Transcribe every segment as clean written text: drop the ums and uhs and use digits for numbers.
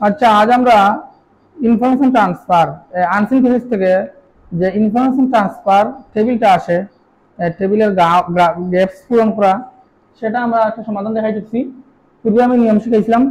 আচ্ছা, আজ আমরা ইনফরমেশন ট্রান্সফার আনসিন ফিজিক্স থেকে যে ইনফরমেশন ট্রান্সফার টেবিলটা আসে, টেবিলের গ্যাপস পূরণ করা, সেটা আমরা একটা সমাধান দেখাইতেছি। পূর্বে আমি নিয়ম শিখাইছিলাম,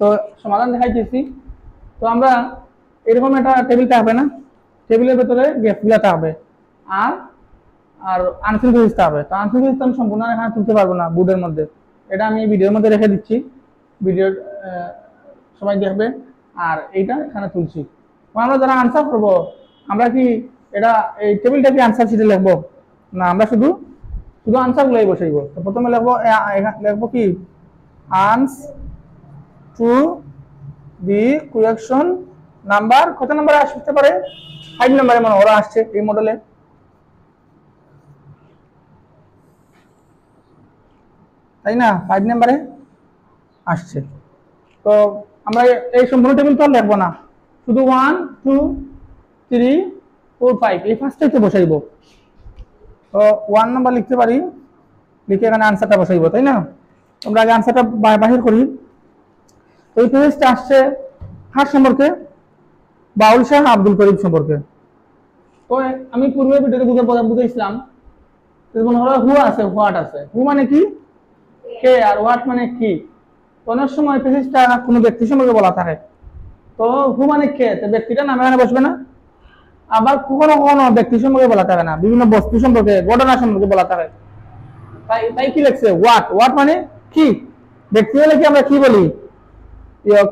তো সমাধান দেখাইতেছি। তো আমরা এরকম একটা টেবিল থাকবে না, টেবিলের ভেতরে গ্যাপগুলো থাকবে আর আর আনসিন ফিজিক্স থাকবে। তো আনসিন ফিজিক্স আমি সম্পূর্ণ এখানে তুলতে পারবো না বোর্ডের মধ্যে, এটা আমি ভিডিওর মধ্যে রেখে দিচ্ছি, ভিডিওর সবাই দেখবে। আর এইটা এখানে তুলছি। আমরা যারা আনসার করবো, আমরা কি এটা এই টেবিলটা কি আনসার শিটে লিখবো না, আমরা শুধু শুধু আনসার গুলাই বসাইব। তো প্রথমে লিখবো লিখবো কি আনস টু দি কোয়েকশন নাম্বার, কত নাম্বারে আসতে পারে? 5 নাম্বারে মানে ওরা আসছে এই মডেলে। তাই না, 5 নাম্বারে আসছে। তো আমরা এই সম্পূর্ণ টেবিল তো লিখবো না, শুধু 1 2 3 4 5 এই ফার্স্টটাই তো বসাইব। তো 1 নাম্বার লিখতে পারি, লিখে এখানে আনসারটা বসাইব, তাই না? আমরা আগে আনসারটা বাহির করি। তো এই পেজটা আসছে কার সম্পর্কে? বাউল শাহ আব্দুল করিম সম্পর্কে। তো আমি পূর্বে ভিডিওতে বুঝাইছিলাম, হু আছে, হোয়াট আছে। হু মানে কি, কে, আর হোয়াট মানে কি। অনেক সময় পেজটা কোনো ব্যক্তি সম্পর্কে বলা থাকে, তো হু মানে কে, তো ব্যক্তিটা নামে এখানে বসবে না। আবার কখনো কখনো ব্যক্তি সম্পর্কে বলা থাকে না, বিভিন্ন বস্তু সম্পর্কে, ঘটনা সম্পর্কে বলা থাকে। তাই কি লিখছে হোয়াট। হোয়াট মানে কি, ব্যক্তি হলে কি আমরা কি বলি,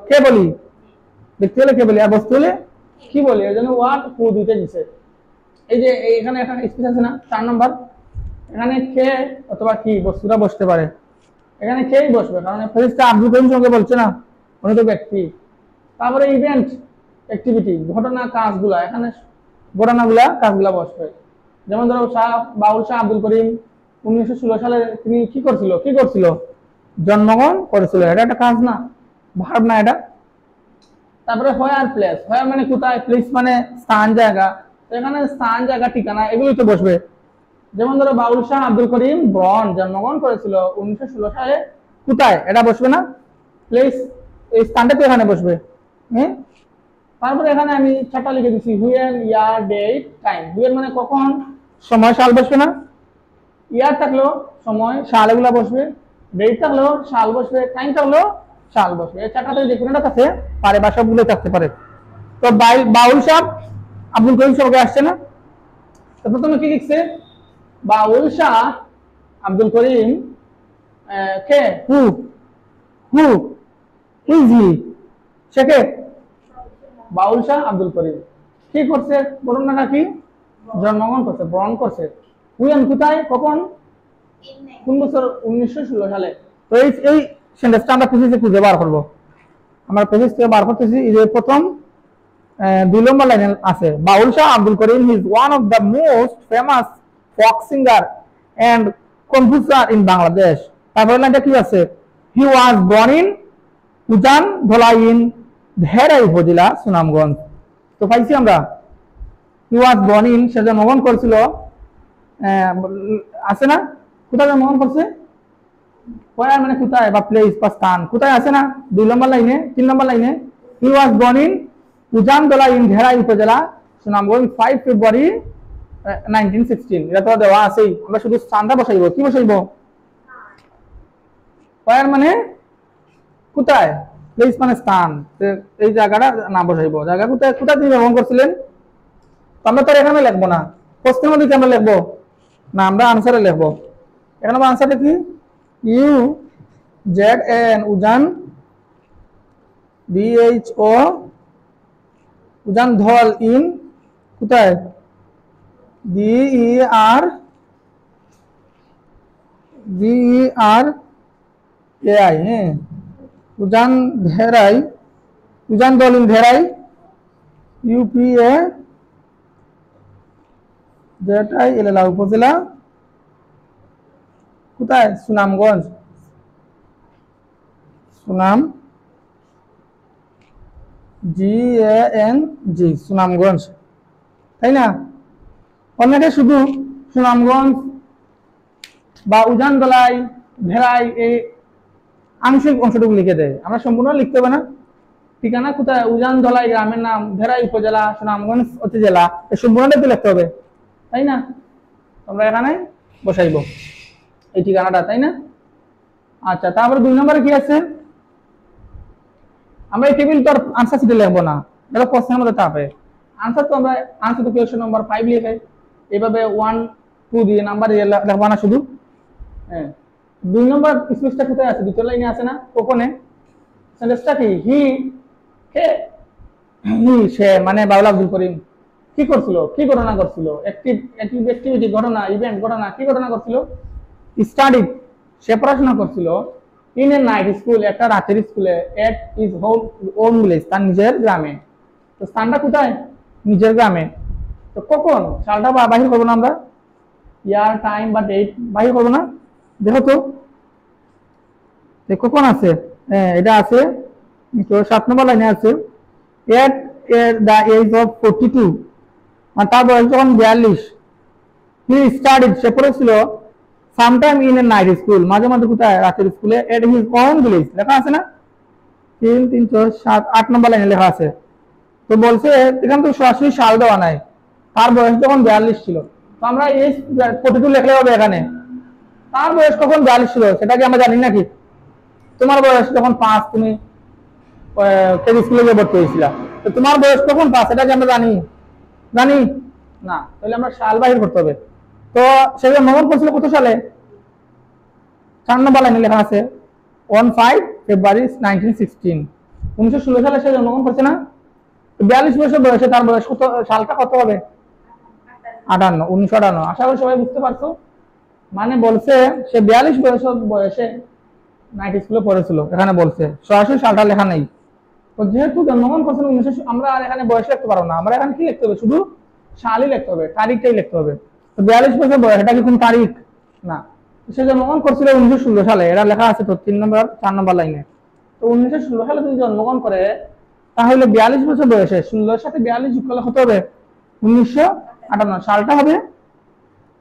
কে বলি, ব্যক্তি হলে কে বলি, আর বস্তু হলে কি বলি। এর জন্য হোয়াট হু দুইটা দিছে। এই যে এখানে একটা স্পেস আছে না 4 নাম্বার, এখানে কে অথবা কি বস্তুটা বসতে পারে, এখানে কেই বসবে, কারণ ফেরেশতা আব্দুল করিম সঙ্গে বলছে না, উনি তো ব্যক্তি। তারপরে ইভেন্ট, অ্যাক্টিভিটি, ঘটনা, কাজগুলা, এখানে ঘটনাগুলা কাজগুলা বসবে। যেমন ধরো বাউল শাহ আব্দুল করিম 1916 সালে তিনি কি করছিল, জন্মগ্রহণ করেছিল। এটা একটা কাজ না, ভার্ব না এটা। তারপরে হোয়ার প্লেস, হোয়ার মানে কোথায়, প্লেস মানে স্থান, জায়গা। এখানে স্থান, জায়গা, ঠিকানা এগুলোই তো বসবে। যেমন ধরো বাউল শাহ আব্দুল করিম ব্রন জন্মগ্রহণ করেছিল 1916 সালে, কোথায়, এটা বসবে না, প্লেস, এই স্থানটা তো এখানে বসবে। হ্যাঁ, তারপরে এখানে আমি 4টা লিখে দিচ্ছি, when, year, date, time. When মানে কখন, সময়, সাল বসবে না। ইয়ার থাকলেও সময়, সাল এগুলা বসবে। ডেট থাকলেও সাল বসবে, টাইম থাকলেও সাল বসবে। এই 4টা থেকে যে কোনোটা থাকতে পারে বা সবগুলো থাকতে পারে। তো বাউল শাহ আব্দুল করিম সবকে আসছে না। তো প্রথমে কি লিখছে, বাউল শাহ আব্দুল করিম কে, হু হু ইজ হি, সে কে, বাউল শাহ আব্দুল করিম। কি করছে, ঘটনাটা কি, জন্মগ্রহণ করছে, বরণ করছে। হুয়েন কোথায়, কখন, কোন বছর, 1916 সালে। তো এই সেন্টেন্সটা আমরা পেজে খুঁজে বার করবো। আমরা পেজ থেকে বার করতেছি। এই যে প্রথম 2 নম্বর লাইনে আছে, Baul Shah Abdul Karim he is one of the most famous folk singer and composer in Bangladesh. তারপরে লাইনটা কি আছে, he was born in Ujan Dhalai in Derai upazila, Sunamganj. তো পাইছি আমরা, হি ওয়াজ বর্ন ইন, সে জন্মগ্রহণ করেছিল, আছে না, কোথায় জন্মগ্রহণ করছে, কোয়ার মানে কোথায় বা প্লেস বা স্থান, কোথায় আছে না 2 নম্বর লাইনে। 3 নম্বর লাইনে, he was born in Ujan Dhalai in Derai upazila, Sunamganj 5 ফেব্রুয়ারি 1916। এটা তো দেওয়া আছেই, আমরা শুধু স্থানটা বসাইব। কি বসাইব, কোয়ার মানে কোথায়, প্লেস মানে স্থান, এই জায়গাটা না বসাইব। জায়গা কোথায়, কোথায় তিনি ভ্রমণ করছিলেন। আমরা তো এখানে লিখবো না, প্রশ্নের মধ্যে আমরা লিখবো না, আমরা আনসারে লিখবো। এখানে আমার আনসারটা কি, ইউ জেড এন উজান DHO উজান ধল ইন কোথায়, DER AI, হ্যাঁ, উজান ধেরাই, উজান ধল ইন ধেরাই UPA ZILLA উপজেলা, কোথায়, সুনামগঞ্জ, সুনাম GANG, সুনামগঞ্জ। তাই না, অনেকে শুধু সুনামগঞ্জ বা উজান ধলাই, ভেড়াই এই আংশিক অংশটুকু লিখে দেয়, আমরা সম্পূর্ণ লিখতে হবে না। ঠিকানা কোথায়? উজান ধলাই গ্রামের নাম, ভেড়াই উপজেলা, সুনামগঞ্জ উপজেলা, এই সম্পূর্ণটা তো লিখতে হবে, তাই না? তোমরা এখানে বসাইব এই ঠিকানাটা, তাই না? আচ্ছা, তারপরে 2 নম্বরে কি আছে? আমরা এই টেবিল তো আনসার শিটে লিখবো না, এটা প্রশ্নের মধ্যে থাকে। আনসার তো আমরা আনসার তো কোয়েশ্চন নাম্বার 5 লিখাই, এইভাবে 1 2 দিয়ে নাম্বার দিয়ে লিখবো না শুধু। হ্যাঁ, 2 নম্বর স্পেসটা কোথায় আছে? দ্বিতীয় লাইনে আছে না? কখনে সেন্টেন্সটা কি? হি কে, হি সে মানে বাউল আব্দুল করিম কি করছিল, কি ঘটনা করছিল? অ্যাক্টিভিটি ঘটনা, ইভেন্ট ঘটনা, কি ঘটনা করছিল? স্টাডি সে পড়াশোনা করছিল। ইন এ নাইট স্কুল একটা রাতের স্কুলে, এট ইজ হোম ভিলেজ তার নিজের গ্রামে। তো স্থানটা কোথায়? নিজের গ্রামে। তো কখন? সালটা বাহির করবো না আমরা, ইয়ার টাইম বা ডেট বাহির করবো না। দেখো তো কখন আছে? হ্যাঁ, এটা আছে তো 7 নম্বর লাইনে আছে। এট দ্য এজ অফ 42 মানে তার বয়স যখন 42, হি স্টাডিড সে পড়েছিল sometime in a night school মাঝে মাঝে কোথায়? রাতের স্কুলে, এট হিজ ওন ভিলেজ লেখা আছে না? 3 3 4 7 8 নম্বর লাইনে লেখা আছে। তো বলছে এখানে তো সরাসরি সাল দেওয়া নাই, তার বয়স যখন 42 ছিল। তো আমরা এই 42 লিখলে হবে এখানে। তার বয়স কখন 42 ছিল সেটা কি আমরা জানি নাকি? তোমার বয়স যখন 5 তুমি কেজি স্কুলে গিয়ে ভর্তি হয়েছিল, তো তোমার বয়স কখন 5 এটা কি আমরা জানি? জানি না, তাহলে আমরা সাল বাহির করতে হবে। তো সে জন্মগ্রহণ করছিল কত সালে? 4 নম্বর লাইনে লেখা আছে 15 ফেব্রুয়ারি 1916, 1916 সালে সে জন্মগ্রহণ করছে না? 42 বছর বয়সে তার বয়স কত? সালটা কত হবে? 58, 1958। আশা করি সবাই বুঝতে পারছো। মানে বলছে সে 42 বছর বয়সে নাইট স্কুলে পড়েছিল, এখানে বলছে সরাসরি সালটা লেখা নেই। তো যেহেতু জন্মগ্রহণ করছেন 1900, আমরা আর এখানে বয়স লিখতে পারবো না, আমরা এখানে কি লিখতে হবে? শুধু সালই লিখতে হবে, তারিখটাই লিখতে হবে। তো 42 বছর বয়স এটা কি কোন তারিখ? না। সে জন্মগ্রহণ করছিল 1916 সালে, এটা লেখা আছে তো 4 নম্বর লাইনে। তো 1916 সালে যদি জন্মগ্রহণ করে তাহলে 42 বছর বয়সে 16 এর সাথে 42 যুক্ত করলে কত হবে? 1958, সালটা হবে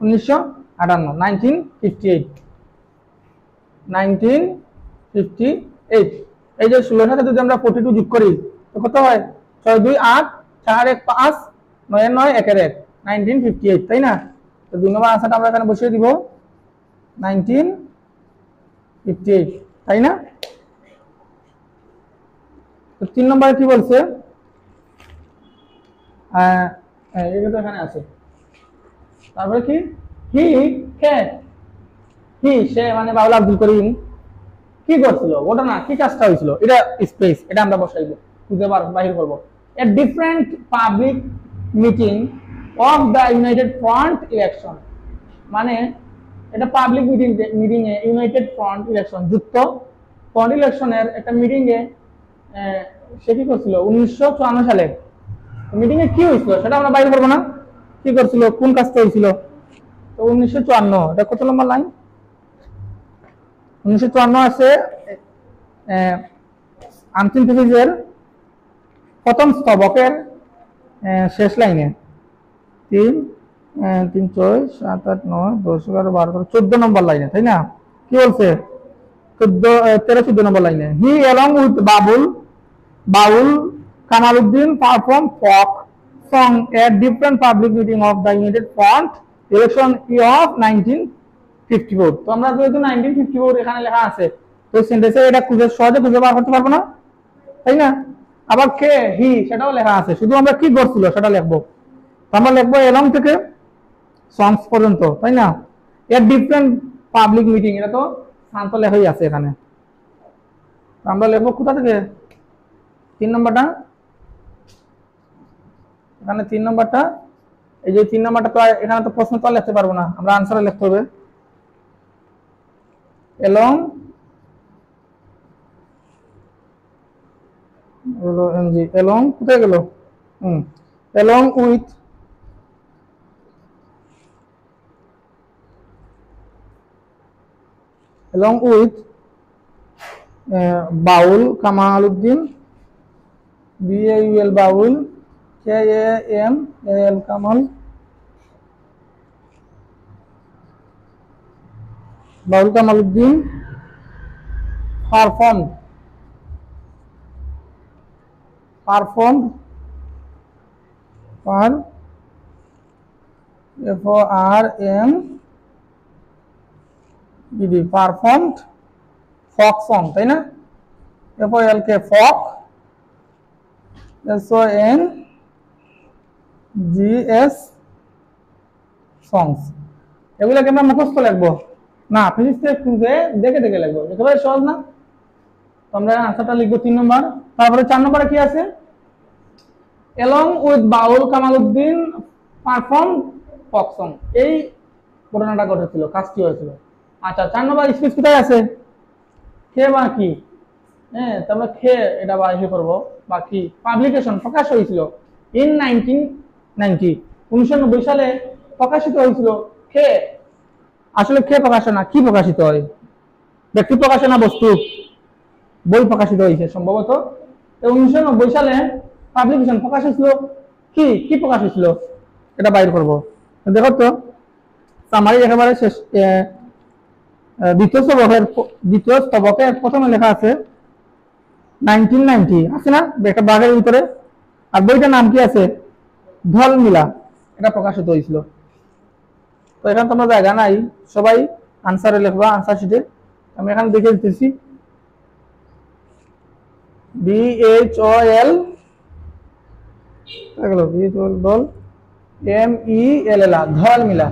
1958, 1958। এই যে 16 সাথে যদি আমরা 42 যোগ করি তো কত হয়? 6 2 8 4 1 5 9 9 1 1, 1958, তাই না? তো 2 নম্বর আনসারটা আমরা এখানে বসিয়ে দিব 1958, তাই না? তো 3 নম্বরে কি বলছে? এটা তো এখানে আছে। তারপরে কি? হি কে, হি সে মানে বাউল আব্দুল করিম কি করছিল? ঘটনা কি কাজটা হয়েছিল? এটা স্পেস, এটা আমরা বসাইবো, খুঁজে বাহির করবো। A different public meeting of the United front election, মানে এটা পাবলিক মিটিং এ ইউনাইটেড ফ্রন্ট ইলেকশন, যুক্ত ফ্রন্ট ইলেকশনের একটা মিটিং এ সে কি করছিল 1954 সালে। মিটিং এ কি হয়েছিল সেটা আমরা বাইর করবো না, কি করছিল, কোন কাজটা হয়েছিল? তো 1954, এটা কত নম্বর লাইন? 1954 আছে আনতিম পেজের প্রথম স্তবকের শেষ লাইনে। 3 3 6 7 8 9 10 11 12 14 নম্বর লাইনে, তাই না? কি বলছে? 13 14 নম্বর লাইনে। হি along with Baul Kamaluddin perform folk song at different public meeting of the United Front election of 1954। তো আমরা যেহেতু 1954 এখানে লেখা আছে, তো সেন্টেন্সে এটা সহজে খুঁজে বার করতে পারবো না, তাই না? আবার কে, হি সেটাও লেখা আছে, শুধু আমরা কি করছিল সেটা লিখবো। তো আমরা লিখবো এলং থেকে সংস পর্যন্ত, তাই না? এর ডিফারেন্ট পাবলিক মিটিং, এটা তো স্থান তো লেখাই আছে এখানে। আমরা লিখবো কোথা থেকে? 3 নম্বরটা এখানে, 3 নম্বরটা এই যে 3 নম্বরটা তো এখানে তো প্রশ্ন তো লিখতে পারবো না, আমরা আনসারে লিখতে হবে এলং এলং কোথায় গেল? Along with Baul Kamaluddin, BAUL Baul, KAMAL Kamal, Baul Kamaluddin perform perform per FORM ED performed folk song, তাই না? FOL কে ফক, SONGS সংস। এগুলোকে আমরা মুখস্থ লিখবো না, ফিজিক্সে খুঁজে দেখে দেখে লিখবো, একেবারে সহজ না। তো আমরা আনসারটা লিখবো 3 নম্বর। তারপরে 4 নম্বরে কি আছে? along with Baul Kamaluddin perform folk song, এই ঘটনাটা ঘটেছিল, কাজটি হয়েছিল। আচ্ছা 4 নম্বর স্পিচ কোথায় আছে? খে বা কি, হ্যাঁ তোমরা খে এটা বা ইয়ে করবো, বা কি পাবলিকেশন প্রকাশ হয়েছিল ইন 1990 সালে প্রকাশিত হয়েছিল। খে আসলে খে প্রকাশনা না, কি প্রকাশিত হয়? ব্যক্তি প্রকাশনা, বস্তু, বই প্রকাশিত হয়েছে সম্ভবত। 1990 সালে পাবলিকেশন প্রকাশ হয়েছিল, কি কি প্রকাশ হয়েছিল এটা বাইর করব। দেখো তো সামারি একেবারে শেষ, দ্বিতীয় স্তবকের প্রথমে লেখা আছে 1990 আছে না, একটা বাঘের ভিতরে। আর বইটার নাম কি আছে? ঢলমিলা, এটা প্রকাশিত হয়েছিল। তো এখানে তোমরা জায়গা নাই, সবাই আনসারে লিখবা, আনসার শিটে। আমি এখানে দেখে দিতেছি BHOL দল MELL ঢলমিলা,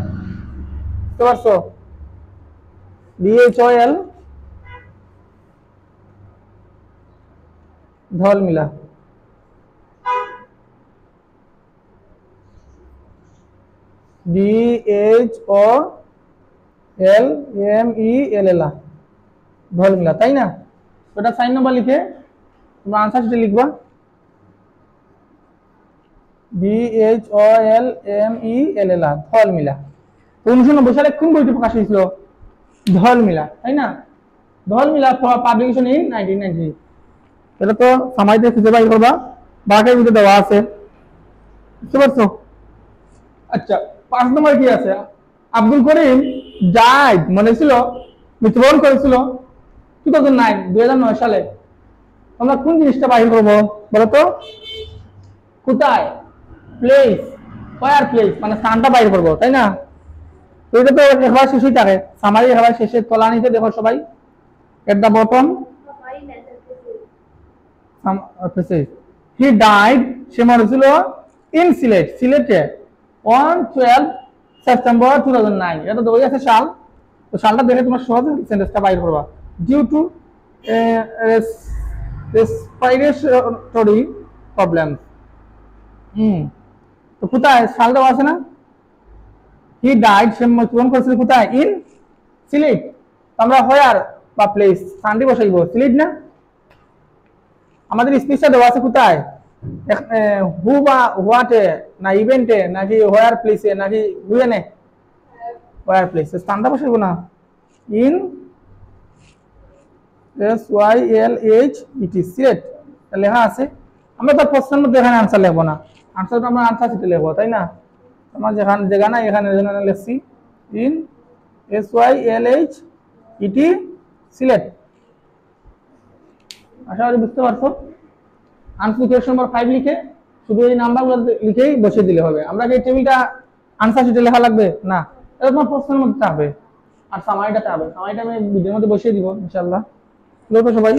বুঝতে পারছো? BHOL ঢলমিলা। DHOLMELL ঢলমিলা, তাই না? ওটা 4 নম্বর লিখে তোমরা আনসার শিটে লিখবা DHOLMELL ঢলমিলা। 1990 সালে কোন বইটি প্রকাশ হয়েছিল? ঢলমিলা, তাই না? ঢলমিলা পাবলিকেশন ইন 1990। এটা তো সামাইতে খুঁজে বাই করবা, বাঘের ভিতরে দেওয়া আছে, বুঝতে পারছো? আচ্ছা 5 নম্বর কি আছে? আব্দুল করিম ডাইড, মনে ছিল মৃত্যুবরণ করেছিল 2009 সালে। আমরা কোন জিনিসটা বাহির করবো বলো তো? কোথায়, প্লেস, ফায়ার প্লেস, মানে স্থানটা বাইর করবো, তাই না? তো এটা তো একবার শেষই থাকে, সামারি একবার শেষে তলানিতে দেখো সবাই, at the bottom he died, সে মরেছিল ইন সিলেট, সিলেটে on 12 সেপ্টেম্বর 2009। এটা তো আছে সাল, তো সালটা দেখে তোমার সহজে সেন্টেন্সটা বাইর করবা। Due to respiratory problem. তো কোথায় সালটা আছে না? হি ডাইড, সে মৃত্যুবরণ করেছিল কোথায়? ইন সিলেট। আমরা হোয়ার বা প্লেস, স্থানটি বসাইব, সিলেট না? আমাদের স্পিচটা দেওয়া আছে কোথায়? হু বা হোয়াটে, না ইভেন্টে, নাকি হোয়ার প্লেসে, নাকি হুয়েনে? হোয়ার প্লেসে, স্থানটা বসাইব না? ইন SYLHET সিলেট লেখা আছে। আমরা তো প্রশ্নের মধ্যে এখানে আনসার লিখবো না, আনসারটা আমরা আনসার শিটে লিখবো, তাই না? আমার যেখানে জায়গা না, এখানে লিখছি ইন SYLHET সিলেট। আশা করি বুঝতে পারছো। আনসার কোয়েশ্চন নাম্বার 5 লিখে শুধু এই নাম্বারগুলো লিখেই বসিয়ে দিলে হবে। আমরা কি টেবিলটা আনসার শিটে লেখা লাগবে না, এটা তোমার প্রশ্নের মধ্যে চাবে, আর সামারিটা চাবে। সামারিটা আমি ভিডিওর মধ্যে বসিয়ে দিব ইনশাআল্লাহ। তো সবাই